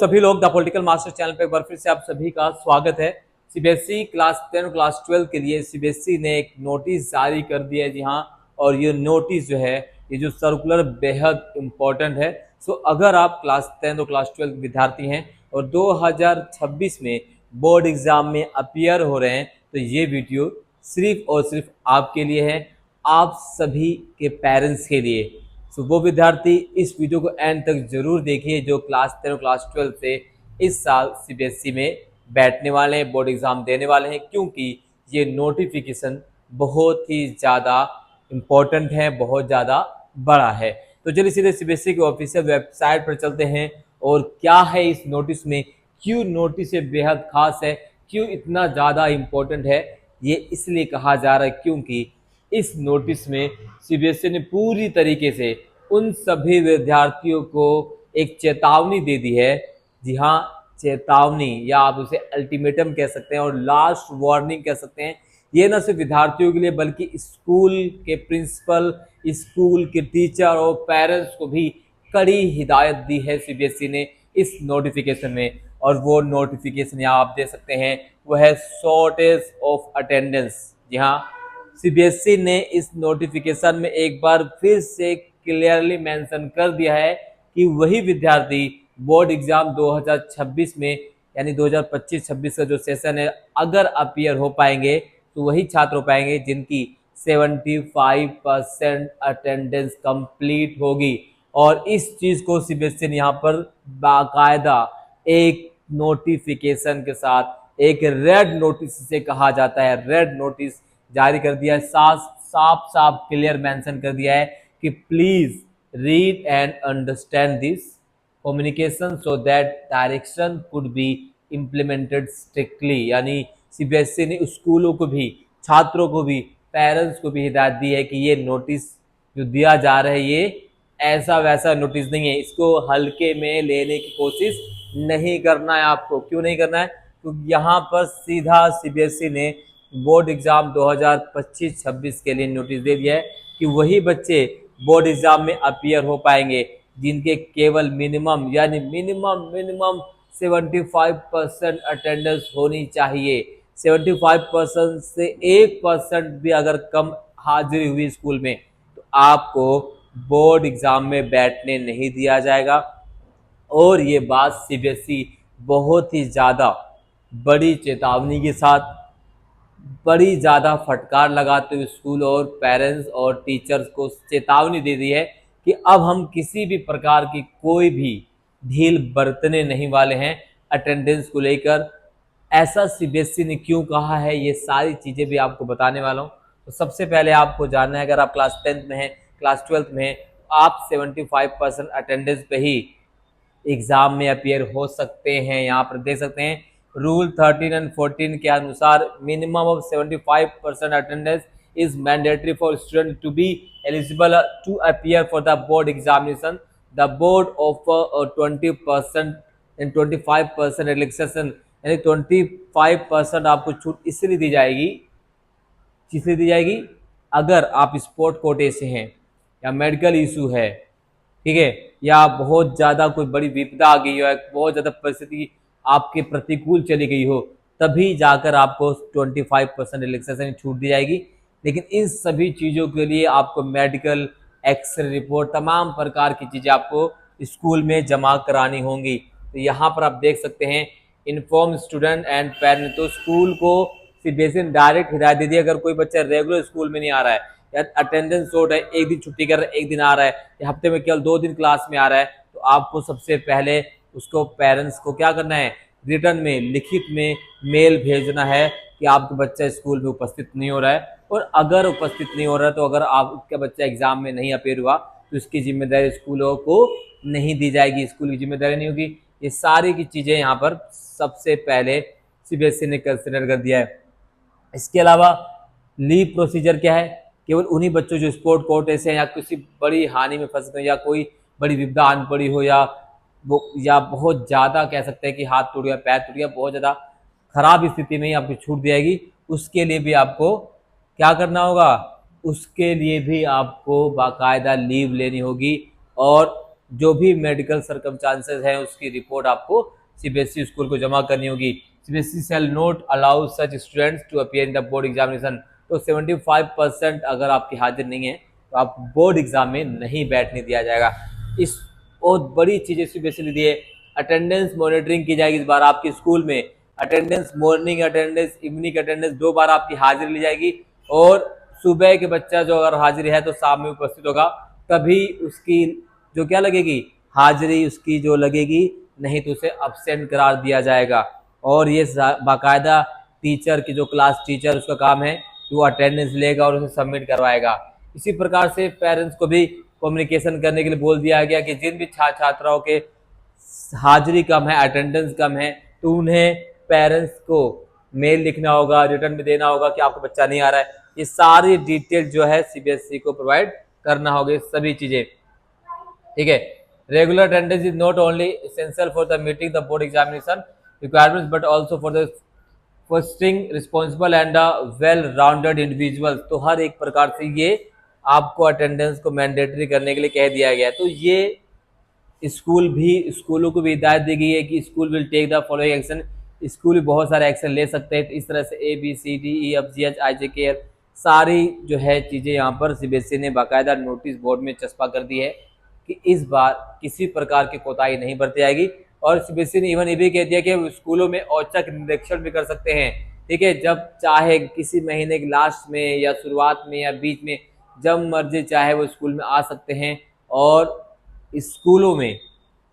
सभी लोग the political master channel पे एक बार फिर से आप सभी का स्वागत है। सीबीएसई क्लास 10 और क्लास 12 के लिए सीबीएसई ने एक नोटिस जारी कर दिया है। जी हाँ, और ये नोटिस जो है, ये जो सर्कुलर बेहद इम्पोर्टेंट है। सो अगर आप क्लास 10 और क्लास 12 विद्यार्थी हैं और 2026 में बोर्ड एग्जाम में अपीयर हो रहे हैं तो ये वीडियो सिर्फ और सिर्फ आपके लिए है, आप सभी के पेरेंट्स के लिए। तो वो विद्यार्थी इस वीडियो को एंड तक जरूर देखिए जो क्लास 10 और क्लास 12 से इस साल सीबीएसई में बैठने वाले हैं, बोर्ड एग्जाम देने वाले हैं, क्योंकि ये नोटिफिकेशन बहुत ही ज़्यादा इम्पोर्टेंट है, बहुत ज़्यादा बड़ा है। तो चलिए सीधे सीबीएसई के ऑफिशियल वेबसाइट पर चलते हैं और क्या है इस नोटिस में, क्यों नोटिस ये बेहद खास है, क्यों इतना ज़्यादा इम्पोर्टेंट है। ये इसलिए कहा जा रहा है क्योंकि इस नोटिस में सीबीएसई ने पूरी तरीके से उन सभी विद्यार्थियों को एक चेतावनी दे दी है। जी हाँ, चेतावनी, या आप उसे अल्टीमेटम कह सकते हैं और लास्ट वार्निंग कह सकते हैं। ये न सिर्फ विद्यार्थियों के लिए बल्कि स्कूल के प्रिंसिपल, स्कूल के टीचर और पेरेंट्स को भी कड़ी हिदायत दी है सीबीएसई ने इस नोटिफिकेशन में। और वो नोटिफिकेशन यहाँ आप देख सकते हैं, वो है शॉर्टेज ऑफ अटेंडेंस। जी हाँ, सीबीएसई ने इस नोटिफिकेशन में एक बार फिर से क्लियरली मेंशन कर दिया है कि वही विद्यार्थी बोर्ड एग्जाम 2026 में यानी 2025-26 का जो सेशन है अगर अपीयर हो पाएंगे तो वही छात्र हो पाएंगे जिनकी 75% अटेंडेंस कंप्लीट होगी। और इस चीज़ को सीबीएसई ने यहाँ पर बाकायदा एक नोटिफिकेशन के साथ एक रेड नोटिस से कहा जाता है, रेड नोटिस जारी कर दिया है। साफ साफ क्लियर मेंशन कर दिया है कि please read and understand this communication so that direction could be implemented strictly. यानी सीबीएसई ने स्कूलों को भी, छात्रों को भी, पेरेंट्स को भी हिदायत दी है कि ये नोटिस जो दिया जा रहा है ये ऐसा वैसा नोटिस नहीं है, इसको हल्के में लेने की कोशिश नहीं करना है आपको। क्यों नहीं करना है? क्योंकि यहाँ पर सीधा सीबीएसई ने बोर्ड एग्जाम 2025-26 के लिए नोटिस दे दिया है कि वही बच्चे बोर्ड एग्जाम में अपीयर हो पाएंगे जिनके केवल मिनिमम यानी मिनिमम 75% अटेंडेंस होनी चाहिए। 75% से 1% भी अगर कम हाजिरी हुई स्कूल में तो आपको बोर्ड एग्जाम में बैठने नहीं दिया जाएगा। और ये बात सीबीएसई बहुत ही ज़्यादा बड़ी चेतावनी के साथ, बड़ी ज़्यादा फटकार लगाते हुए स्कूल और पेरेंट्स और टीचर्स को चेतावनी दे दी है कि अब हम किसी भी प्रकार की कोई भी ढील बरतने नहीं वाले हैं अटेंडेंस को लेकर। ऐसा सीबीएसई ने क्यों कहा है, ये सारी चीज़ें भी आपको बताने वाला हूँ। तो सबसे पहले आपको जानना है, अगर आप क्लास 10th में हैं, क्लास 12th में हैं, आप 75% अटेंडेंस पे ही एग्जाम में अपीयर हो सकते हैं। यहाँ पर देख सकते हैं रूल 13 एंड 14 के अनुसार minimum of 75% attendance is mandatory for student to be eligible to appear for the board examination. The board offer 20% and 25% relaxation, यानी 25% आपको छूट इसलिए दी जाएगी, अगर आप स्पोर्ट कोटे से हैं या मेडिकल इशू है, ठीक है, या बहुत ज़्यादा कोई बड़ी विपदा आ गई हो, बहुत ज़्यादा परिस्थिति आपके प्रतिकूल चली गई हो, तभी जाकर आपको 25% रिलैक्सेशन छूट दी जाएगी। लेकिन इन सभी चीज़ों के लिए आपको मेडिकल, एक्सरे रिपोर्ट, तमाम प्रकार की चीज़ें आपको स्कूल में जमा करानी होंगी। तो यहाँ पर आप देख सकते हैं इन्फॉर्म स्टूडेंट एंड पेरेंट। तो स्कूल को सीबीएसई ने डायरेक्ट हिदायत दे दी, अगर कोई बच्चा रेगुलर स्कूल में नहीं आ रहा है या अटेंडेंस शॉर्ट है, एक दिन छुट्टी कर रहा है, एक दिन आ रहा है, या हफ्ते में केवल 2 दिन क्लास में आ रहा है, तो आपको सबसे पहले उसको पेरेंट्स को क्या करना है, रिटर्न में, लिखित में मेल भेजना है कि आपका बच्चा स्कूल में उपस्थित नहीं हो रहा है। और अगर उपस्थित नहीं हो रहा है तो अगर आपका बच्चा एग्जाम में नहीं अपीयर हुआ तो इसकी जिम्मेदारी स्कूलों को नहीं दी जाएगी, स्कूल की जिम्मेदारी नहीं होगी। ये सारी की चीज़ें यहाँ पर सबसे पहले सीबीएसई ने कंसिडर कर दिया है। इसके अलावा लीव प्रोसीजर क्या है, केवल उन्हीं बच्चों जो स्पोर्ट कोटे से या किसी बड़ी हानि में फंस गए या कोई बड़ी विपदा आन पड़ी हो या बहुत ज़्यादा कह सकते हैं कि हाथ टूट गया, पैर टूट गया, बहुत ज़्यादा खराब स्थिति में ही आपको छूट दी जाएगी। उसके लिए भी आपको क्या करना होगा, उसके लिए भी आपको बाकायदा लीव लेनी होगी। और जो भी मेडिकल सर्कमस्टांसेस हैं उसकी रिपोर्ट आपको सीबीएसई स्कूल को जमा करनी होगी। CBSE shall not allow such students to appear in the board examination. तो 75% अगर आपकी हाजिर नहीं है तो आप बोर्ड एग्जाम में नहीं बैठने दिया जाएगा। इस बहुत बड़ी चीज़ सीबीएसई ने दी है। अटेंडेंस मॉनिटरिंग की जाएगी इस बार आपके स्कूल में। Attendance, morning attendance, evening attendance, 2 बार आपकी हाजिरी ली जाएगी। और सुबह के बच्चा जो अगर हाजिरी है तो शाम में उपस्थित होगा, तभी उसकी जो क्या लगेगी, हाजिरी उसकी जो लगेगी, नहीं तो उसे अब्सेंट करार दिया जाएगा। और ये बाकायदा टीचर की जो क्लास टीचर उसका काम है कि वो अटेंडेंस लेगा और उसे सबमिट करवाएगा। इसी प्रकार से पेरेंट्स को भी कम्युनिकेशन करने के लिए बोल दिया गया कि जिन भी छात्राओं के हाजिरी कम है, अटेंडेंस कम है, तो उन्हें पेरेंट्स को मेल लिखना होगा, रिटर्न में देना होगा कि आपका बच्चा नहीं आ रहा है। ये सारी डिटेल जो है सीबीएसई को प्रोवाइड करना होगा, सभी चीजें, ठीक है। Regular attendance is not only essential for the meeting the board examination requirements but also for the fostering responsible and well rounded individual. तो हर एक प्रकार से ये आपको अटेंडेंस को मैंडेटरी करने के लिए कह दिया गया है। तो ये स्कूलों को भी हिदायत दी गई है कि school will take the following action. School भी बहुत सारे एक्शन ले सकते हैं। इस तरह से ABCDEFGHIJKL सारी जो है चीज़ें यहाँ पर सीबीएसई ने बाकायदा नोटिस बोर्ड में चस्पा कर दी है कि इस बार किसी प्रकार की कोताही नहीं बरती जाएगी। और सीबीएसई ने इवन ये भी कह दिया कि स्कूलों में औचक निरीक्षण भी कर सकते हैं, ठीक है। जब चाहे किसी महीने के लास्ट में या शुरुआत में या बीच में, जब मर्जी चाहे वो स्कूल में आ सकते हैं। और स्कूलों में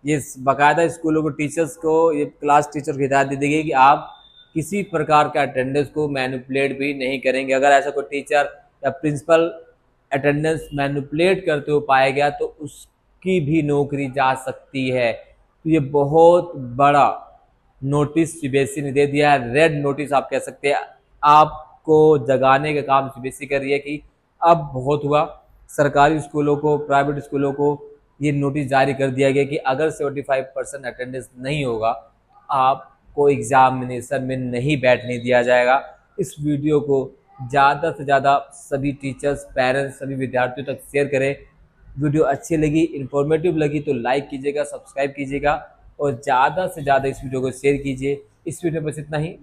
ये बाकायदा स्कूलों को टीचर्स को, ये क्लास टीचर को हिदायत दे दी गई कि आप किसी प्रकार का अटेंडेंस को मैनिपुलेट भी नहीं करेंगे। अगर ऐसा कोई टीचर या प्रिंसिपल अटेंडेंस मैनिपुलेट करते हुए पाया गया तो उसकी भी नौकरी जा सकती है। तो ये बहुत बड़ा नोटिस सीबीएसई ने दे दिया है, रेड नोटिस आप कह सकते हैं। आपको जगाने का काम सीबीएसई कर रही है कि अब बहुत हुआ। सरकारी स्कूलों को, प्राइवेट स्कूलों को ये नोटिस जारी कर दिया गया कि अगर 75% अटेंडेंस नहीं होगा, आपको एग्जामिनेशन में नहीं बैठने दिया जाएगा। इस वीडियो को ज़्यादा से ज़्यादा सभी टीचर्स, पेरेंट्स, सभी विद्यार्थियों तक शेयर करें। वीडियो अच्छी लगी, इन्फॉर्मेटिव लगी तो लाइक कीजिएगा, सब्सक्राइब कीजिएगा और ज़्यादा से ज़्यादा इस वीडियो को शेयर कीजिए। इस वीडियो में बस इतना ही।